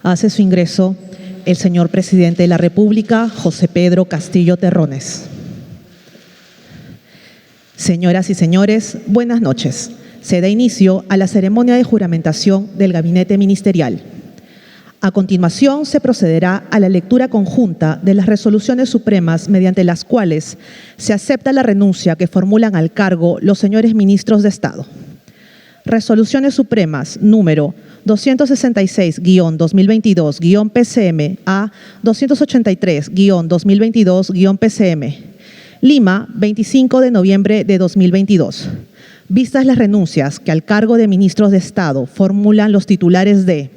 Hace su ingreso el señor presidente de la República, José Pedro Castillo Terrones. Señoras y señores, buenas noches. Se da inicio a la ceremonia de juramentación del Gabinete Ministerial. A continuación, se procederá a la lectura conjunta de las resoluciones supremas mediante las cuales se acepta la renuncia que formulan al cargo los señores ministros de Estado. Resoluciones supremas número 266-2022-PCM a 283-2022-PCM. Lima, 25 de noviembre de 2022. Vistas las renuncias que al cargo de ministros de Estado formulan los titulares de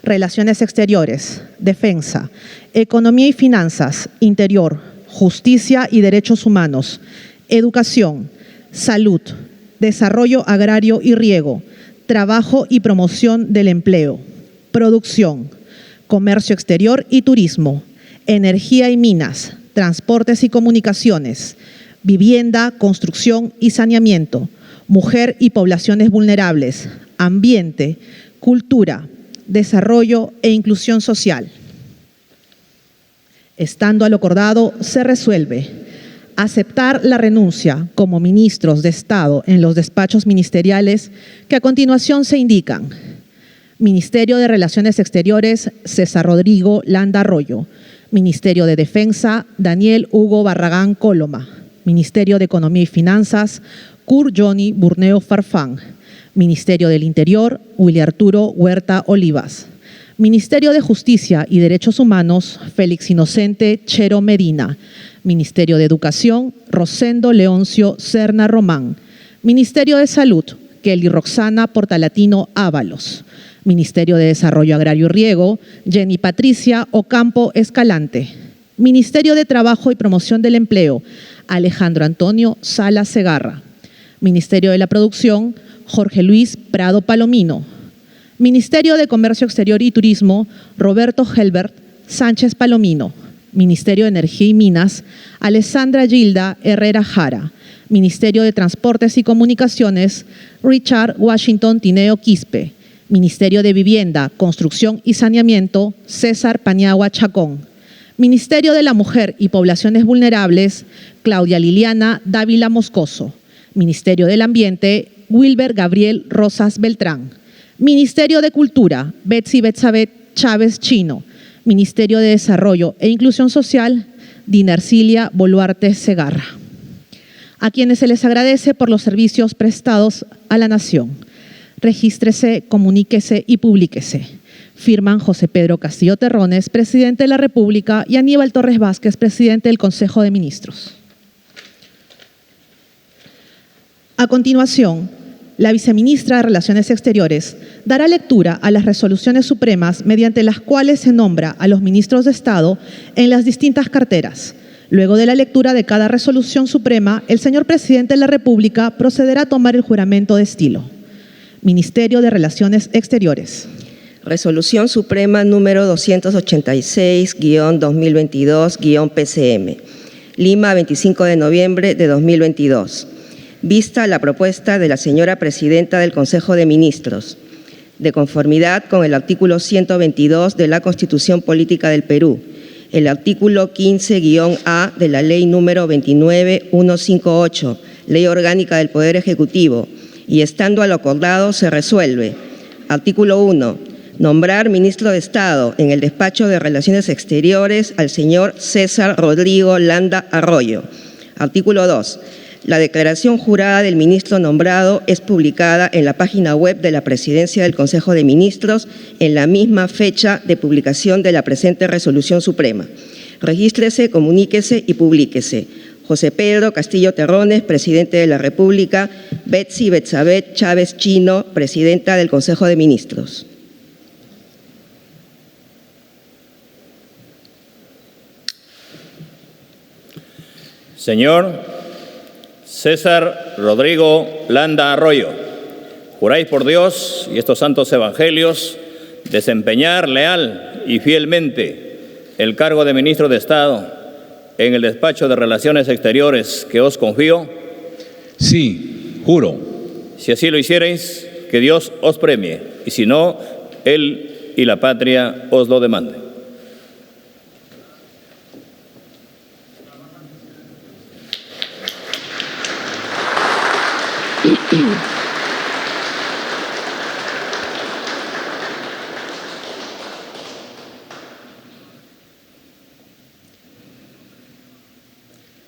Relaciones Exteriores, Defensa, Economía y Finanzas, Interior, Justicia y Derechos Humanos, Educación, Salud, Desarrollo Agrario y Riego, Trabajo y Promoción del Empleo, Producción, Comercio Exterior y Turismo, Energía y Minas, Transportes y Comunicaciones, Vivienda, Construcción y Saneamiento, Mujer y Poblaciones Vulnerables, Ambiente, Cultura, Desarrollo e Inclusión Social. Estando a lo acordado, se resuelve aceptar la renuncia como ministros de Estado en los despachos ministeriales que a continuación se indican. Ministerio de Relaciones Exteriores, César Rodrigo Landa Arroyo. Ministerio de Defensa, Daniel Hugo Barragán Coloma. Ministerio de Economía y Finanzas, Cur Johnny Burneo Farfán. Ministerio del Interior, Willy Arturo Huerta Olivas. Ministerio de Justicia y Derechos Humanos, Félix Inocente Chero Medina. Ministerio de Educación, Rosendo Leoncio Serna Román. Ministerio de Salud, Kelly Roxana Portalatino Ábalos. Ministerio de Desarrollo Agrario y Riego, Jenny Patricia Ocampo Escalante. Ministerio de Trabajo y Promoción del Empleo, Alejandro Antonio Sala Segarra. Ministerio de la Producción, Jorge Luis Prado Palomino. Ministerio de Comercio Exterior y Turismo, Roberto Helbert Sánchez Palomino. Ministerio de Energía y Minas, Alessandra Gilda Herrera Jara. Ministerio de Transportes y Comunicaciones, Richard Washington Tineo Quispe. Ministerio de Vivienda, Construcción y Saneamiento, César Paniagua Chacón. Ministerio de la Mujer y Poblaciones Vulnerables, Claudia Liliana Dávila Moscoso. Ministerio del Ambiente, Wilber Gabriel Rosas Beltrán. Ministerio de Cultura, Betsy Betsabet Chávez Chino. Ministerio de Desarrollo e Inclusión Social, Dinercilia Boluarte Segarra. A quienes se les agradece por los servicios prestados a la nación. Regístrese, comuníquese y publíquese. Firman José Pedro Castillo Terrones, presidente de la República, y Aníbal Torres Vázquez, presidente del Consejo de Ministros. A continuación, la viceministra de Relaciones Exteriores dará lectura a las resoluciones supremas mediante las cuales se nombra a los ministros de Estado en las distintas carteras. Luego de la lectura de cada resolución suprema, el señor presidente de la República procederá a tomar el juramento de estilo. Ministerio de Relaciones Exteriores. Resolución Suprema número 286-2022-PCM. Lima, 25 de noviembre de 2022. Vista la propuesta de la señora Presidenta del Consejo de Ministros, de conformidad con el artículo 122 de la Constitución Política del Perú, el artículo 15-A de la Ley número 29158, Ley Orgánica del Poder Ejecutivo, y estando a lo acordado se resuelve. Artículo 1. Nombrar ministro de Estado en el despacho de Relaciones Exteriores al señor César Rodrigo Landa Arroyo. Artículo 2. La declaración jurada del ministro nombrado es publicada en la página web de la Presidencia del Consejo de Ministros en la misma fecha de publicación de la presente resolución suprema. Regístrese, comuníquese y publíquese. José Pedro Castillo Terrones, presidente de la República. Betsy Betsabet Chávez Chino, presidenta del Consejo de Ministros. Señor César Rodrigo Landa Arroyo, juráis por Dios y estos santos evangelios desempeñar leal y fielmente el cargo de ministro de Estado en el despacho de Relaciones Exteriores que os confío. Sí, juro. Si así lo hiciereis, que Dios os premie, y si no, Él y la patria os lo demande.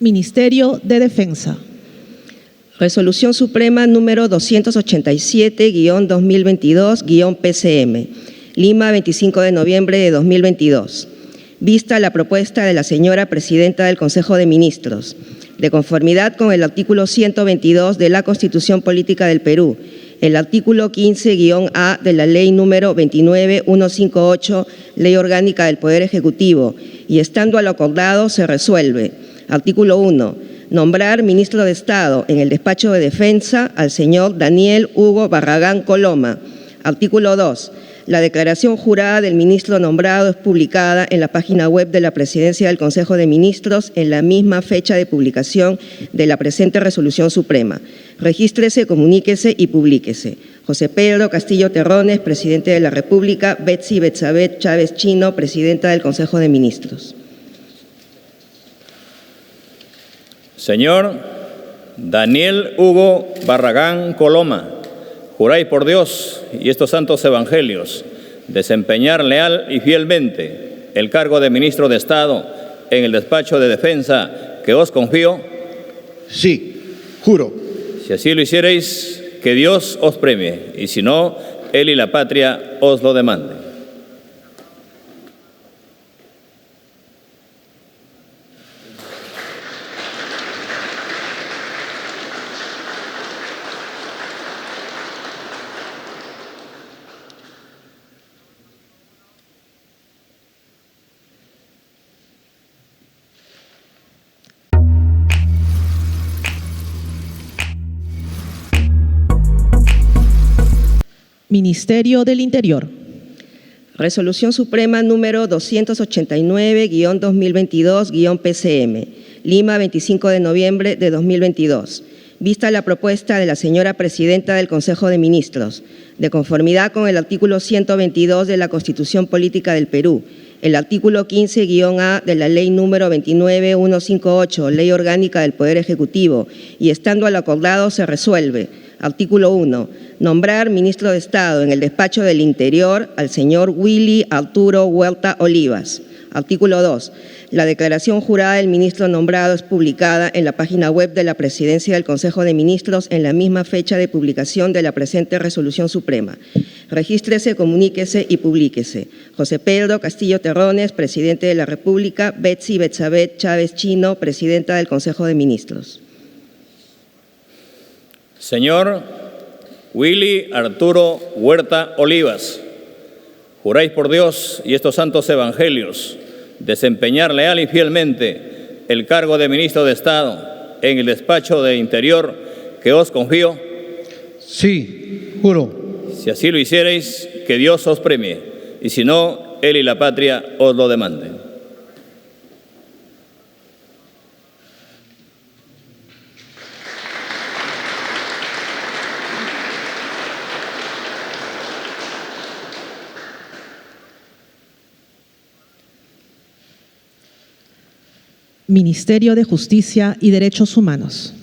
Ministerio de Defensa. Resolución Suprema número 287-2022-PCM, Lima, 25 de noviembre de 2022. Vista la propuesta de la señora Presidenta del Consejo de Ministros, de conformidad con el artículo 122 de la Constitución Política del Perú, el artículo 15-A de la Ley número 29158, Ley Orgánica del Poder Ejecutivo, y estando a lo acordado se resuelve. Artículo 1. Nombrar ministro de Estado en el despacho de Defensa al señor Daniel Hugo Barragán Coloma. Artículo 2. La declaración jurada del ministro nombrado es publicada en la página web de la Presidencia del Consejo de Ministros en la misma fecha de publicación de la presente resolución suprema. Regístrese, comuníquese y publíquese. José Pedro Castillo Terrones, Presidente de la República. Betsy Betsabeth Chávez Chino, Presidenta del Consejo de Ministros. Señor Daniel Hugo Barragán Coloma, juráis por Dios y estos santos evangelios desempeñar leal y fielmente el cargo de ministro de Estado en el despacho de Defensa que os confío. Sí, juro. Si así lo hiciereis, que Dios os premie, y si no, Él y la patria os lo demanden. Ministerio del Interior. Resolución Suprema número 289-2022-PCM, Lima, 25 de noviembre de 2022. Vista la propuesta de la señora Presidenta del Consejo de Ministros, de conformidad con el artículo 122 de la Constitución Política del Perú, el artículo 15-A de la Ley número 29158, Ley Orgánica del Poder Ejecutivo, y estando al acordado se resuelve. Artículo 1. Nombrar ministro de Estado en el despacho del Interior al señor Willy Arturo Huerta Olivas. Artículo 2. La declaración jurada del ministro nombrado es publicada en la página web de la Presidencia del Consejo de Ministros en la misma fecha de publicación de la presente resolución suprema. Regístrese, comuníquese y publíquese. José Pedro Castillo Terrones, Presidente de la República. Betsy Betsabeth Chávez Chino, Presidenta del Consejo de Ministros. Señor Willy Arturo Huerta Olivas, juráis por Dios y estos santos evangelios desempeñar leal y fielmente el cargo de ministro de Estado en el despacho de Interior que os confío. Sí, juro. Si así lo hiciereis, que Dios os premie, y si no, Él y la patria os lo demanden. Ministerio de Justicia y Derechos Humanos.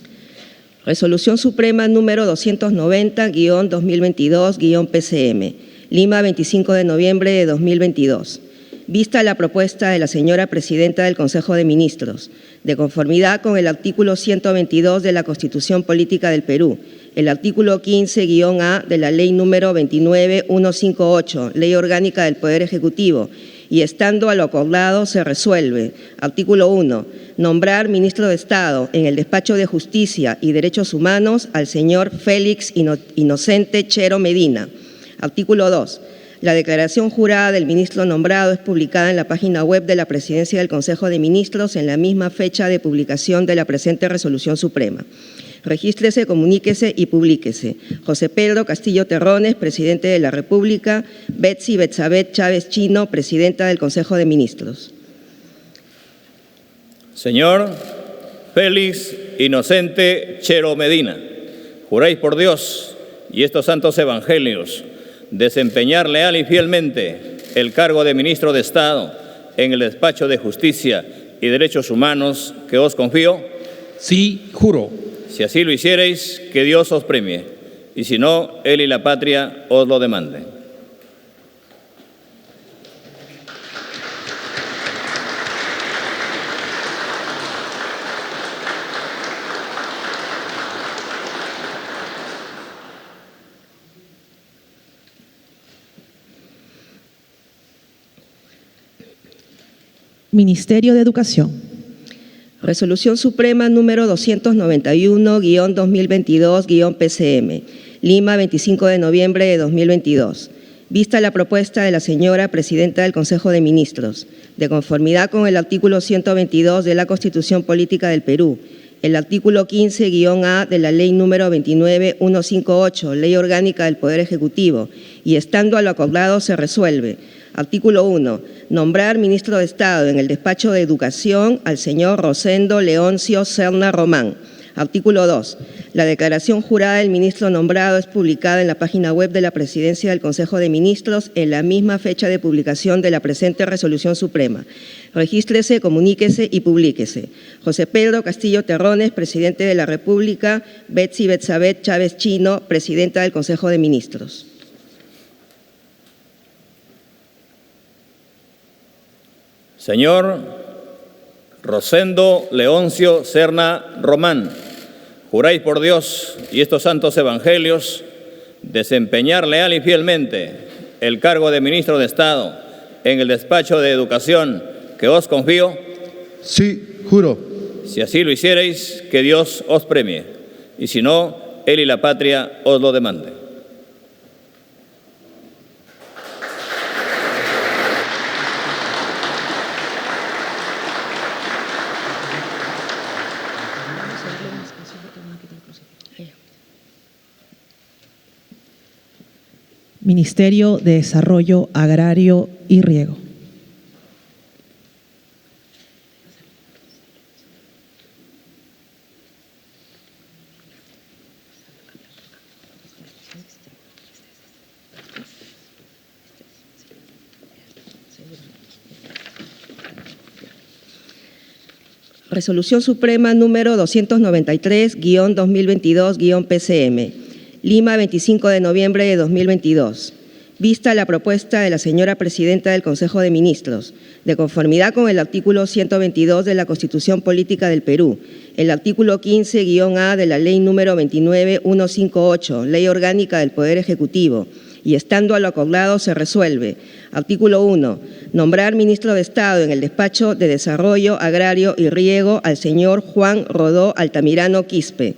Resolución Suprema número 290-2022-PCM, Lima, 25 de noviembre de 2022. Vista la propuesta de la señora Presidenta del Consejo de Ministros, de conformidad con el artículo 122 de la Constitución Política del Perú, el artículo 15-A de la Ley número 29158, Ley Orgánica del Poder Ejecutivo, y estando a lo acordado se resuelve. Artículo 1. Nombrar ministro de Estado en el despacho de Justicia y Derechos Humanos al señor Félix Inocente Chero Medina. Artículo 2. La declaración jurada del ministro nombrado es publicada en la página web de la Presidencia del Consejo de Ministros en la misma fecha de publicación de la presente resolución suprema. Regístrese, comuníquese y publíquese. José Pedro Castillo Terrones, Presidente de la República. Betsy Betsabeth Chávez Chino, Presidenta del Consejo de Ministros. Señor Félix Inocente Chero Medina, juráis por Dios y estos santos evangelios desempeñar leal y fielmente el cargo de ministro de Estado en el despacho de Justicia y Derechos Humanos que os confío? Sí, juro. Si así lo hiciereis, que Dios os premie, y si no, él y la patria os lo demanden. Ministerio de Educación. Resolución Suprema número 291-2022-PCM, Lima, 25 de noviembre de 2022. Vista la propuesta de la señora Presidenta del Consejo de Ministros, de conformidad con el artículo 122 de la Constitución Política del Perú, el artículo 15-A de la Ley número 29158, Ley Orgánica del Poder Ejecutivo, y estando a lo acordado se resuelve. Artículo 1. Nombrar ministro de Estado en el despacho de Educación al señor Rosendo Leoncio Serna Román. Artículo 2. La declaración jurada del ministro nombrado es publicada en la página web de la Presidencia del Consejo de Ministros en la misma fecha de publicación de la presente Resolución Suprema. Regístrese, comuníquese y publíquese. José Pedro Castillo Terrones, Presidente de la República. Betsy Betsabeth Chávez Chino, Presidenta del Consejo de Ministros. Señor Rosendo Leoncio Serna Román, juráis por Dios y estos santos evangelios desempeñar leal y fielmente el cargo de ministro de Estado en el despacho de Educación que os confío. Sí, juro. Si así lo hiciereis, que Dios os premie, y si no, él y la patria os lo demanden. Ministerio de Desarrollo Agrario y Riego. Resolución Suprema número 293-2022-PCM, Lima, 25 de noviembre de 2022. Vista la propuesta de la señora Presidenta del Consejo de Ministros, de conformidad con el artículo 122 de la Constitución Política del Perú, el artículo 15-A de la Ley número 29158, Ley Orgánica del Poder Ejecutivo, y estando a lo acordado se resuelve. Artículo 1. Nombrar ministro de Estado en el despacho de Desarrollo Agrario y Riego al señor Juan Rodó Altamirano Quispe.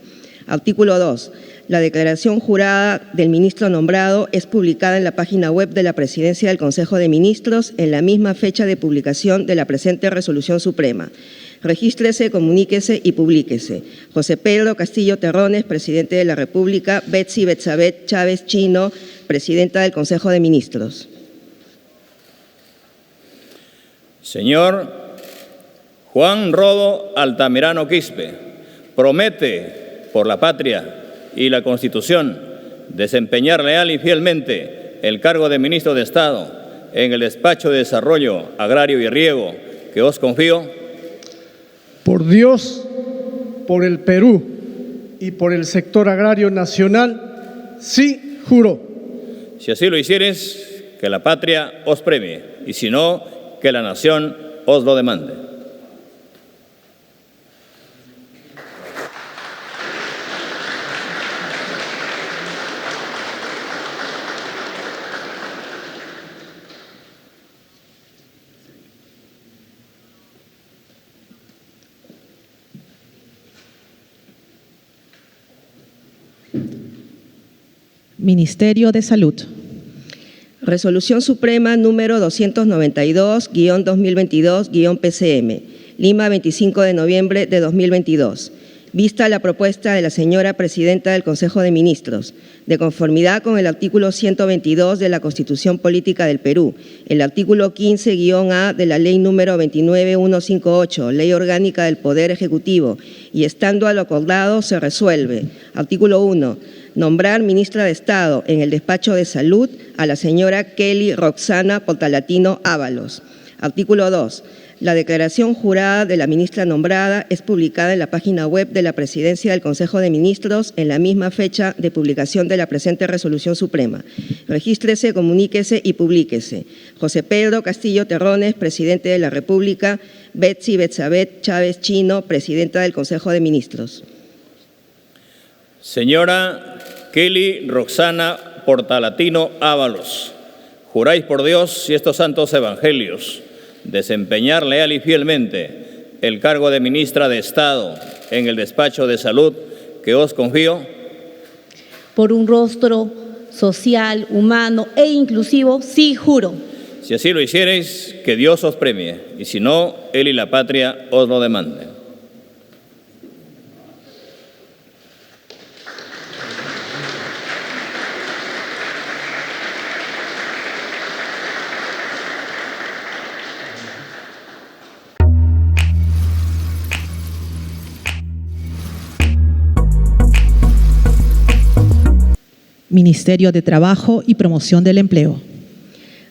Artículo 2. La declaración jurada del ministro nombrado es publicada en la página web de la Presidencia del Consejo de Ministros en la misma fecha de publicación de la presente Resolución Suprema. Regístrese, comuníquese y publíquese. José Pedro Castillo Terrones, Presidente de la República. Betsy Betsabeth Chávez Chino, Presidenta del Consejo de Ministros. Señor Juan Rodó Altamirano Quispe, promete por la patria y la Constitución desempeñar leal y fielmente el cargo de ministro de Estado en el despacho de Desarrollo Agrario y Riego que os confío. Por Dios, por el Perú y por el sector agrario nacional, sí, juro. Si así lo hicieres, que la patria os premie, y si no, que la nación os lo demande. Ministerio de Salud. Resolución Suprema número 292-2022-PCM, Lima, 25 de noviembre de 2022. Vista la propuesta de la señora Presidenta del Consejo de Ministros, de conformidad con el artículo 122 de la Constitución Política del Perú, el artículo 15-A de la Ley número 29158, Ley Orgánica del Poder Ejecutivo, y estando a lo acordado se resuelve. Artículo 1. nombrar ministra de Estado en el despacho de Salud a la señora Kelly Roxana Portalatino Ábalos. Artículo 2. La declaración jurada de la ministra nombrada es publicada en la página web de la Presidencia del Consejo de Ministros en la misma fecha de publicación de la presente resolución suprema. Regístrese, comuníquese y publíquese. José Pedro Castillo Terrones, Presidente de la República. Betsy Betsabeth Chávez Chino, Presidenta del Consejo de Ministros. Señora Kelly Roxana Portalatino Ábalos, juráis por Dios y estos santos evangelios desempeñar leal y fielmente el cargo de ministra de Estado en el despacho de Salud que os confío. Por un rostro social, humano e inclusivo, sí juro. Si así lo hiciereis, que Dios os premie, y si no, Él y la patria os lo demanden. Ministerio de Trabajo y Promoción del Empleo.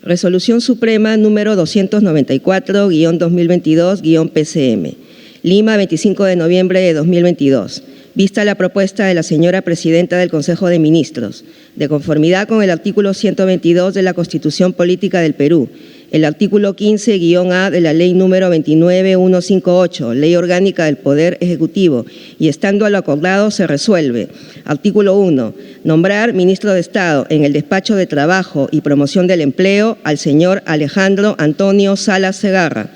Resolución Suprema número 294-2022-PCM. Lima, 25 de noviembre de 2022. Vista la propuesta de la señora Presidenta del Consejo de Ministros, de conformidad con el artículo 122 de la Constitución Política del Perú, el artículo 15-A de la Ley número 29158, Ley Orgánica del Poder Ejecutivo, y estando a lo acordado se resuelve. Artículo 1. Nombrar ministro de Estado en el despacho de Trabajo y Promoción del Empleo al señor Alejandro Antonio Salas Segarra.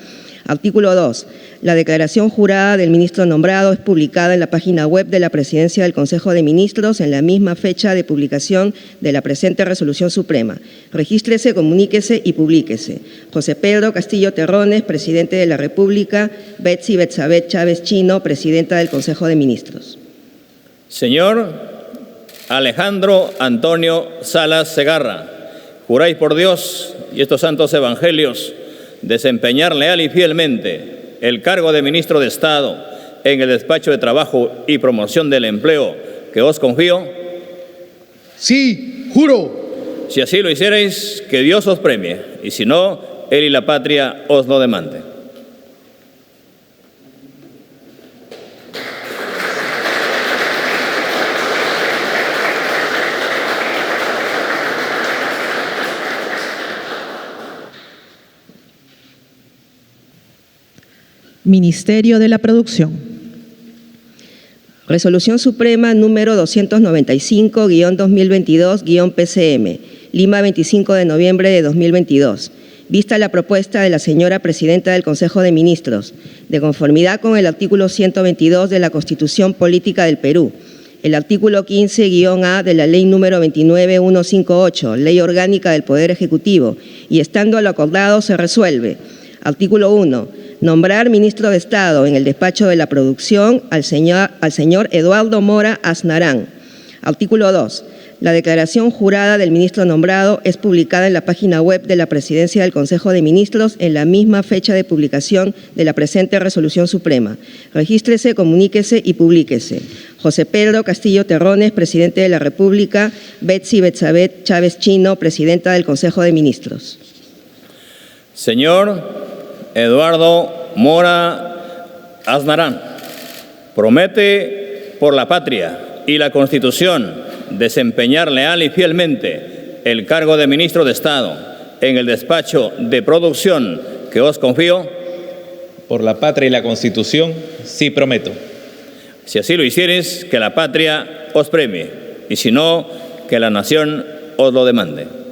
Artículo 2. La declaración jurada del ministro nombrado es publicada en la página web de la Presidencia del Consejo de Ministros en la misma fecha de publicación de la presente resolución suprema. Regístrese, comuníquese y publíquese. José Pedro Castillo Terrones, Presidente de la República. Betsy Betsabeth Chávez Chino, Presidenta del Consejo de Ministros. Señor Alejandro Antonio Salas Segarra, juráis por Dios y estos santos evangelios desempeñar leal y fielmente el cargo de ministro de Estado en el despacho de Trabajo y Promoción del Empleo que os confío. Sí, juro. Si así lo hiciereis, que Dios os premie, y si no, Él y la patria os lo demanden. Ministerio de la Producción. Resolución Suprema número 295-2022-PCM. Lima, 25 de noviembre de 2022. Vista la propuesta de la señora Presidenta del Consejo de Ministros, de conformidad con el artículo 122 de la Constitución Política del Perú, el artículo 15-A de la Ley número 29158, Ley Orgánica del Poder Ejecutivo, y estando a lo acordado se resuelve. Artículo 1. Nombrar ministro de Estado en el despacho de la Producción al señor Eduardo Mora Aznarán. Artículo 2. La declaración jurada del ministro nombrado es publicada en la página web de la Presidencia del Consejo de Ministros en la misma fecha de publicación de la presente resolución suprema. Regístrese, comuníquese y publíquese. José Pedro Castillo Terrones, Presidente de la República. Betsy Betsabeth Chávez Chino, Presidenta del Consejo de Ministros. Señor Eduardo Mora Aznarán, promete por la patria y la Constitución desempeñar leal y fielmente el cargo de ministro de Estado en el despacho de producción que os confío. Por la patria y la Constitución, sí prometo. Si así lo hiciereis, que la patria os premie, y si no, que la nación os lo demande.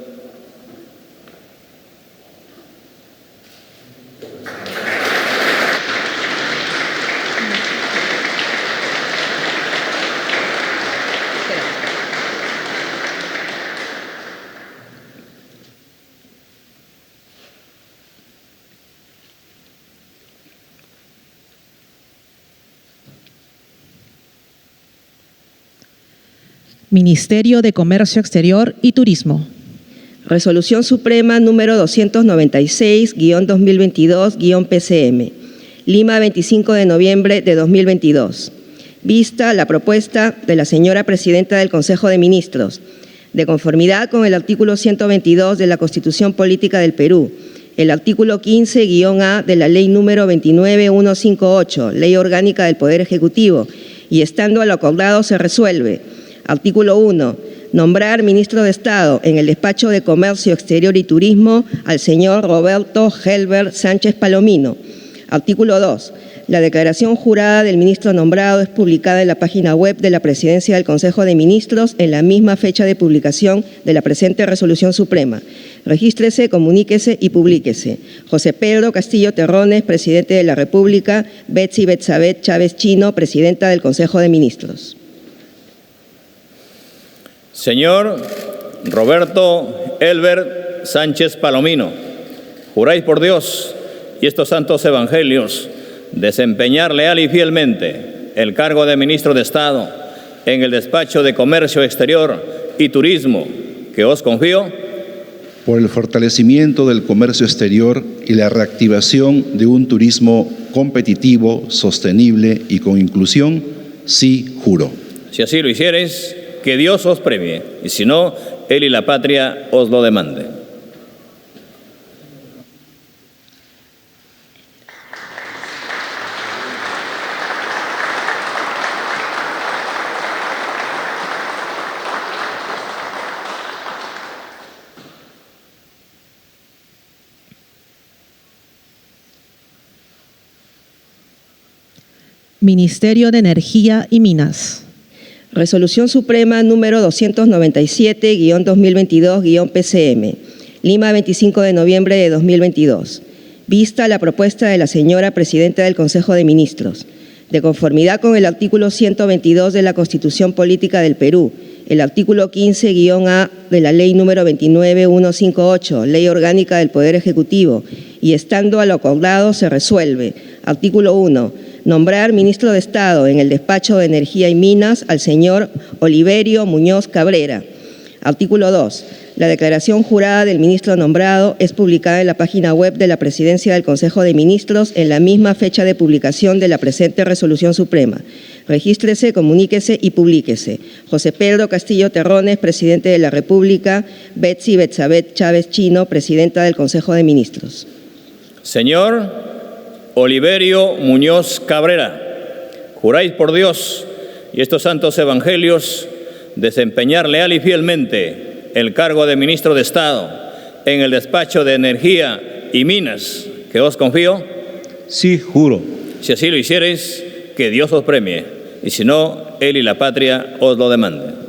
Ministerio de Comercio Exterior y Turismo. Resolución Suprema número 296-2022-PCM. Lima, 25 de noviembre de 2022. vista la propuesta de la señora Presidenta del Consejo de Ministros, de conformidad con el artículo 122 de la Constitución Política del Perú, el artículo 15-A de la Ley número 29158, Ley Orgánica del Poder Ejecutivo, y estando a lo acordado se resuelve. Artículo 1. Nombrar ministro de Estado en el Despacho de Comercio Exterior y Turismo al señor Roberto Helber Sánchez Palomino. Artículo 2. La declaración jurada del ministro nombrado es publicada en la página web de la Presidencia del Consejo de Ministros en la misma fecha de publicación de la presente resolución suprema. Regístrese, comuníquese y publíquese. José Pedro Castillo Terrones, Presidente de la República. Betsy Betsabeth Chávez Chino, Presidenta del Consejo de Ministros. Señor Roberto Helber Sánchez Palomino, juráis por Dios y estos santos evangelios desempeñar leal y fielmente el cargo de ministro de Estado en el Despacho de Comercio Exterior y Turismo que os confío, por el fortalecimiento del comercio exterior y la reactivación de un turismo competitivo, sostenible y con inclusión, sí juro. Si así lo hiciereis, que Dios os premie, y si no, Él y la patria os lo demanden. Ministerio de Energía y Minas. Resolución Suprema número 297-2022-PCM, Lima, 25 de noviembre de 2022. Vista la propuesta de la señora Presidenta del Consejo de Ministros, de conformidad con el artículo 122 de la Constitución Política del Perú, el artículo 15-A de la Ley número 29158, Ley Orgánica del Poder Ejecutivo, y estando a lo acordado se resuelve. Artículo 1. Nombrar ministro de Estado en el Despacho de Energía y Minas al señor Oliverio Muñoz Cabrera. Artículo 2. La declaración jurada del ministro nombrado es publicada en la página web de la Presidencia del Consejo de Ministros en la misma fecha de publicación de la presente resolución suprema. Regístrese, comuníquese y publíquese. José Pedro Castillo Terrones, Presidente de la República. Betsy Betsabeth Chávez Chino, Presidenta del Consejo de Ministros. Señor Oliverio Muñoz Cabrera, juráis por Dios y estos santos evangelios desempeñar leal y fielmente el cargo de ministro de Estado en el Despacho de Energía y Minas que os confío. Sí juro. Si así lo hiciereis, que Dios os premie, y si no, Él y la patria os lo demanden.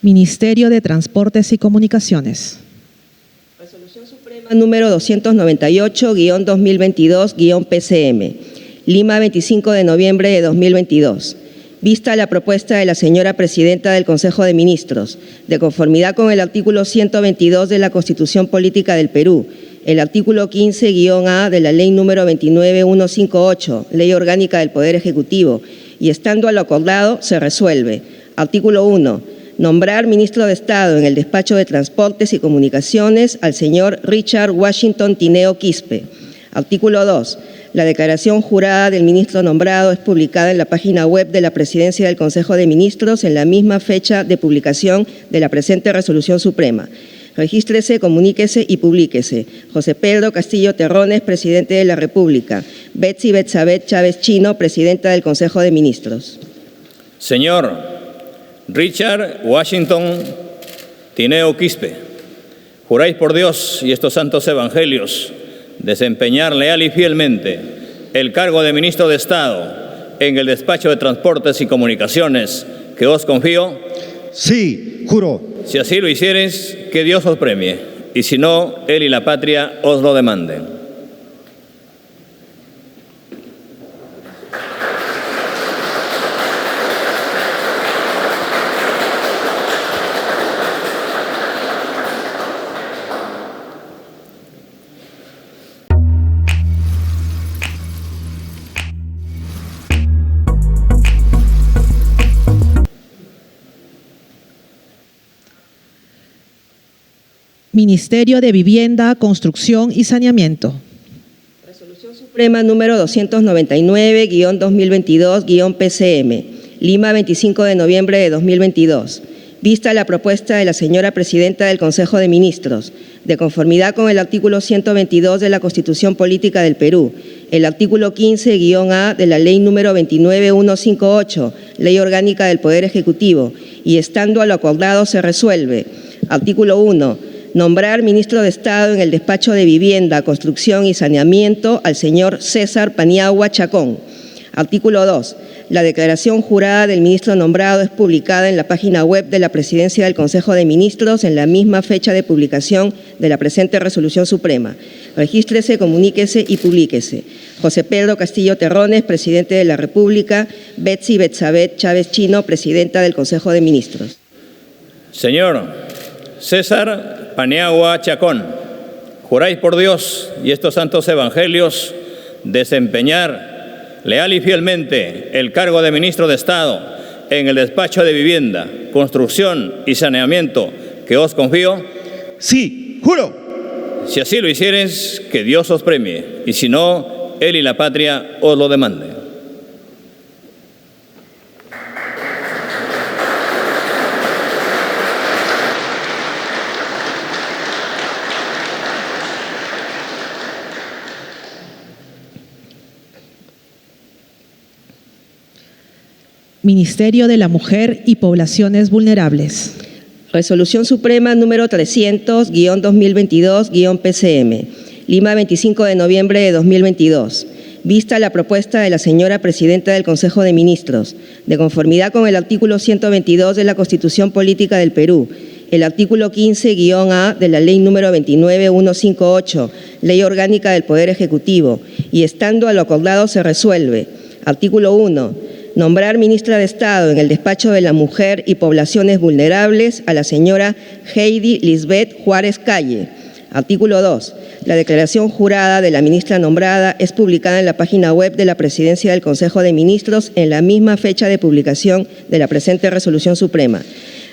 Ministerio de Transportes y Comunicaciones. Resolución Suprema número 298-2022-PCM, Lima, 25 de noviembre de 2022. Vista la propuesta de la señora Presidenta del Consejo de Ministros, de conformidad con el artículo 122 de la Constitución Política del Perú, el artículo 15-A de la Ley número 29158, Ley Orgánica del Poder Ejecutivo, y estando a lo acordado, se resuelve. Artículo 1. Nombrar ministro de Estado en el Despacho de Transportes y Comunicaciones al señor Richard Washington Tineo Quispe. Artículo 2. La declaración jurada del ministro nombrado es publicada en la página web de la Presidencia del Consejo de Ministros en la misma fecha de publicación de la presente resolución suprema. Regístrese, comuníquese y publíquese. José Pedro Castillo Terrones, Presidente de la República. Betsy Betsabeth Chávez Chino, Presidenta del Consejo de Ministros. Señor Richard Washington Tineo Quispe, juráis por Dios y estos santos evangelios desempeñar leal y fielmente el cargo de ministro de Estado en el Despacho de Transportes y Comunicaciones que os confío. Sí juro. Si así lo hiciereis, que Dios os premie, y si no, Él y la patria os lo demanden. Ministerio de Vivienda, Construcción y Saneamiento. Suprema número 299-2022-PCM, Lima, 25 de noviembre de 2022. Vista la propuesta de la señora Presidenta del Consejo de Ministros, de conformidad con el artículo 122 de la Constitución Política del Perú, el artículo 15-A de la Ley número 29158, Ley Orgánica del Poder Ejecutivo, y estando a lo acordado se resuelve. Artículo 1. Nombrar ministro de Estado en el despacho de Vivienda, Construcción y Saneamiento al señor César Paniagua Chacón. Artículo 2. La declaración jurada del ministro nombrado es publicada en la página web de la Presidencia del Consejo de Ministros en la misma fecha de publicación de la presente resolución suprema. Regístrese, comuníquese y publíquese. José Pedro Castillo Terrones, Presidente de la República. Betsy Betsabeth Chávez Chino, Presidenta del Consejo de Ministros. Señor César Paniagua Chacón, juráis por Dios y estos santos evangelios desempeñar leal y fielmente el cargo de ministro de Estado en el despacho de Vivienda, Construcción y Saneamiento que os confío. Sí, juro. Si así lo hicieres, que Dios os premie, y si no, él y la patria os lo demande. Ministerio de la Mujer y Poblaciones Vulnerables. Resolución Suprema número 300-2022-PCM, Lima, 25 de noviembre de 2022. Vista la propuesta de la señora Presidenta del Consejo de Ministros, de conformidad con el artículo 122 de la Constitución Política del Perú, el artículo 15-A de la Ley número 29158, Ley Orgánica del Poder Ejecutivo, y estando a lo acordado se resuelve. Artículo 1. Nombrar ministra de Estado en el despacho de la Mujer y Poblaciones Vulnerables a la señora Heidi Lisbeth Juárez Calle. Artículo 2. La declaración jurada de la ministra nombrada es publicada en la página web de la Presidencia del Consejo de Ministros en la misma fecha de publicación de la presente resolución suprema.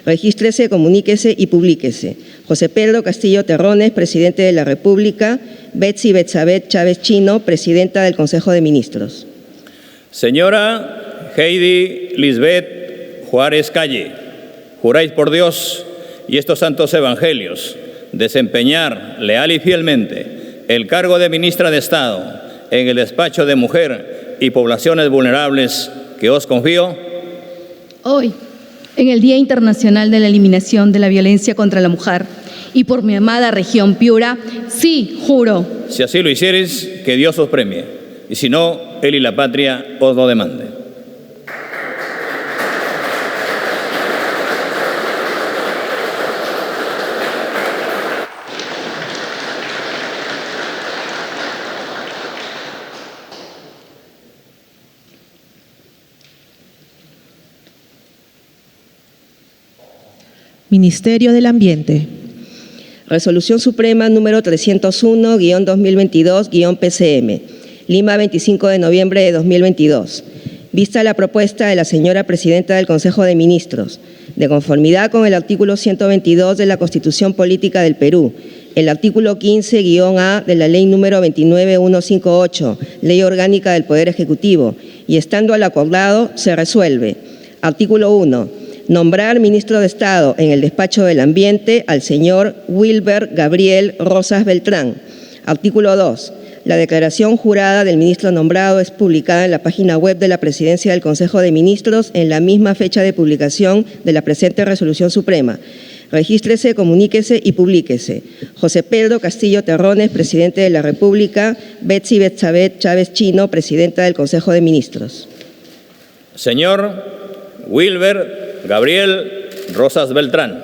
Regístrese, comuníquese y publíquese. José Pedro Castillo Terrones, Presidente de la República. Betsy Betsabeth Chávez Chino, Presidenta del Consejo de Ministros. Señora Heidi Lisbeth Juárez Calle, juráis por Dios y estos santos evangelios desempeñar leal y fielmente el cargo de ministra de Estado en el despacho de Mujer y Poblaciones Vulnerables que os confío. Hoy, en el Día Internacional de la Eliminación de la Violencia contra la Mujer y por mi amada región Piura, sí, juro. Si así lo hicieres, que Dios os premie, y si no, él y la patria os lo demande. Ministerio del Ambiente. Resolución Suprema número 301-2022-PCM, Lima, 25 de noviembre de 2022. Vista la propuesta de la señora Presidenta del Consejo de Ministros, de conformidad con el artículo 122 de la Constitución Política del Perú, el artículo 15-A de la Ley número 29158, Ley Orgánica del Poder Ejecutivo, y estando al acordado, se resuelve. Artículo 1. Nombrar ministro de Estado en el despacho del Ambiente al señor Wilber Gabriel Rosas Beltrán. Artículo 2. La declaración jurada del ministro nombrado es publicada en la página web de la Presidencia del Consejo de Ministros en la misma fecha de publicación de la presente resolución suprema. Regístrese, comuníquese y publíquese. José Pedro Castillo Terrones, Presidente de la República. Betsy Betsabeth Chávez Chino, Presidenta del Consejo de Ministros. Señor Wilber Gabriel Rosas Beltrán,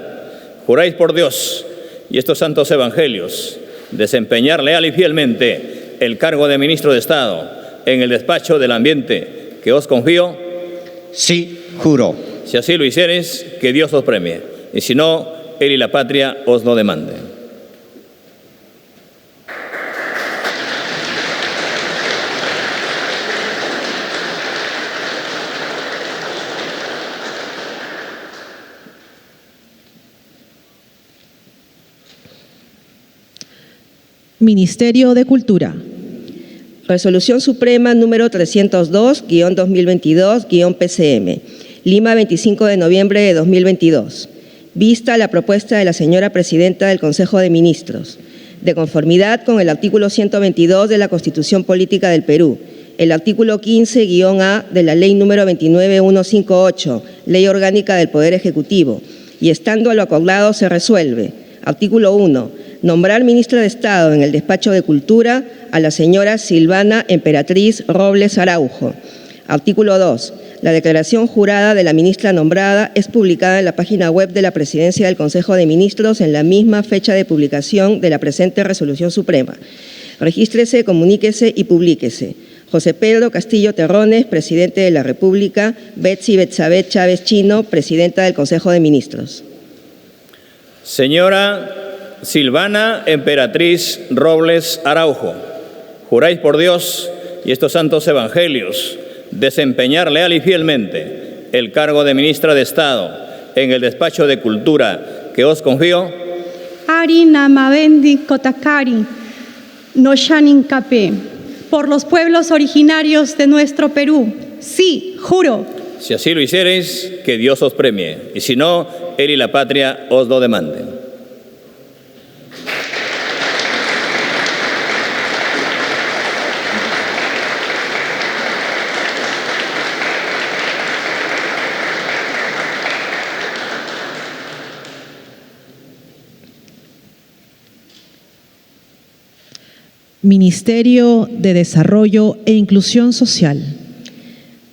juráis por Dios y estos santos evangelios desempeñar leal y fielmente el cargo de ministro de Estado en el despacho del Ambiente que os confío. Sí, juro. Si así lo hiciereis, que Dios os premie, y si no, él y la patria os lo demande. Ministerio de Cultura. Resolución Suprema número 302-2022-PCM. Lima, 25 de noviembre de 2022. Vista la propuesta de la señora Presidenta del Consejo de Ministros, de conformidad con el artículo 122 de la Constitución Política del Perú, el artículo 15-A de la Ley número 29158, Ley Orgánica del Poder Ejecutivo, y estando a lo acordado se resuelve. Artículo 1. Nombrar ministra de Estado en el Despacho de Cultura a la señora Silvana Emperatriz Robles Araujo. Artículo 2. La declaración jurada de la ministra nombrada es publicada en la página web de la Presidencia del Consejo de Ministros en la misma fecha de publicación de la presente Resolución Suprema. Regístrese, comuníquese y publíquese. José Pedro Castillo Terrones, Presidente de la República. Betsy Betsabé Chávez Chino, Presidenta del Consejo de Ministros. Señora Silvana Emperatriz Robles Araujo, juráis por Dios y estos santos evangelios desempeñar leal y fielmente el cargo de ministra de Estado en el Despacho de Cultura que os confío. Ari Namabendi Kotakari, Noshanin Capé, por los pueblos originarios de nuestro Perú. Sí, juro. Si así lo hiciereis, que Dios os premie, y si no, Él y la patria os lo demanden. Ministerio de Desarrollo e Inclusión Social.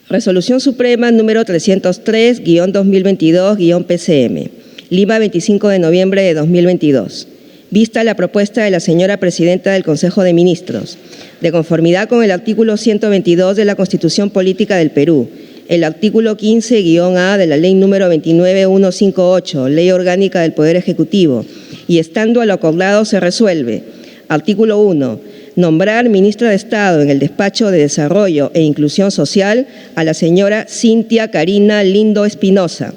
Resolución Suprema número 303-2022-PCM. Lima, 25 de noviembre de 2022. Vista la propuesta de la señora Presidenta del Consejo de Ministros, de conformidad con el artículo 122 de la Constitución Política del Perú, el artículo 15-A de la Ley número 29158, Ley Orgánica del Poder Ejecutivo, y estando a lo acordado se resuelve. Artículo 1. Nombrar ministra de Estado en el Despacho de Desarrollo e Inclusión Social a la señora Cintia Karina Lindo Espinosa.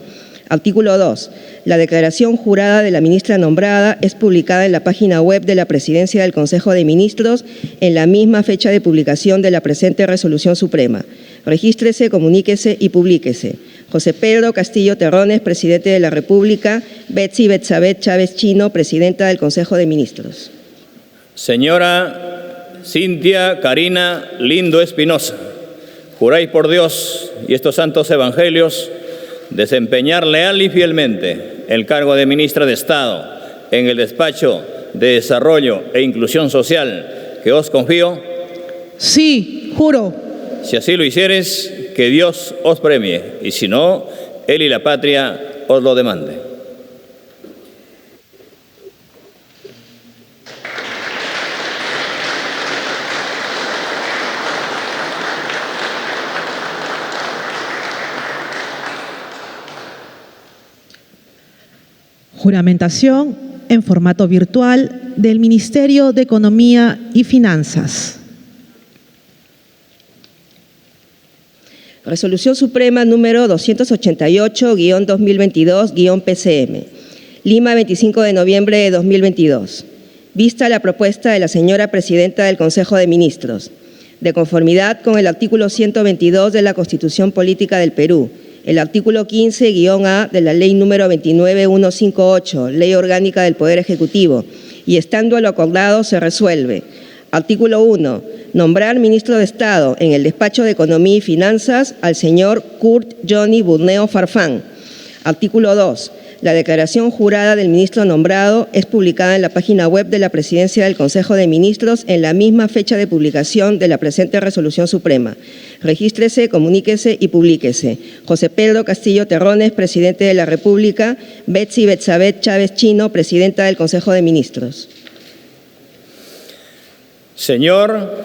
Artículo 2. La declaración jurada de la ministra nombrada es publicada en la página web de la Presidencia del Consejo de Ministros en la misma fecha de publicación de la presente Resolución Suprema. Regístrese, comuníquese y publíquese. José Pedro Castillo Terrones, Presidente de la República. Betsy Betsabé Chávez Chino, Presidenta del Consejo de Ministros. Señora Cintia Karina Lindo Espinosa, juráis por Dios y estos santos evangelios desempeñar leal y fielmente el cargo de ministra de Estado en el Despacho de Desarrollo e Inclusión Social que os confío. Sí, juro. Si así lo hiciereis, que Dios os premie, y si no, Él y la patria os lo demande. Juramentación en formato virtual del Ministerio de Economía y Finanzas. Resolución Suprema número 288-2022-PCM. Lima, 25 de noviembre de 2022. Vista la propuesta de la señora Presidenta del Consejo de Ministros, de conformidad con el artículo 122 de la Constitución Política del Perú, el artículo 15-A de la Ley número 29158, Ley Orgánica del Poder Ejecutivo, y estando a lo acordado se resuelve. Artículo 1. Nombrar ministro de Estado en el Despacho de Economía y Finanzas al señor Kurt Johnny Burneo Farfán. Artículo 2. La declaración jurada del ministro nombrado es publicada en la página web de la Presidencia del Consejo de Ministros en la misma fecha de publicación de la presente Resolución Suprema. Regístrese, comuníquese y publíquese. José Pedro Castillo Terrones, Presidente de la República. Betsy Betsabé Chávez Chino, Presidenta del Consejo de Ministros. Señor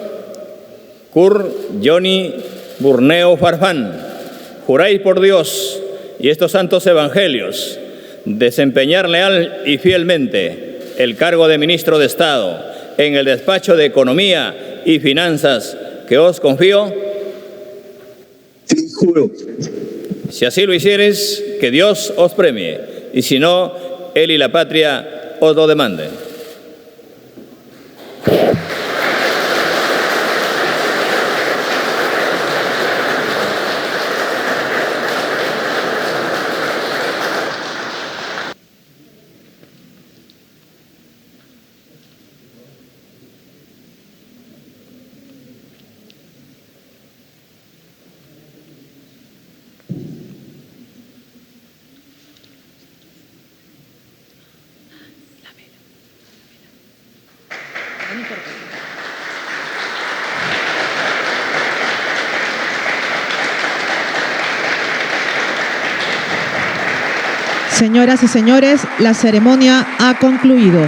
Kurt Johnny Burneo Farfán, juráis por Dios y estos santos evangelios desempeñar leal y fielmente el cargo de ministro de Estado en el Despacho de Economía y Finanzas que os confío. Sí, juro. Si así lo hiciereis, que Dios os premie, y si no, Él y la patria os lo demanden. Señoras y señores, la ceremonia ha concluido.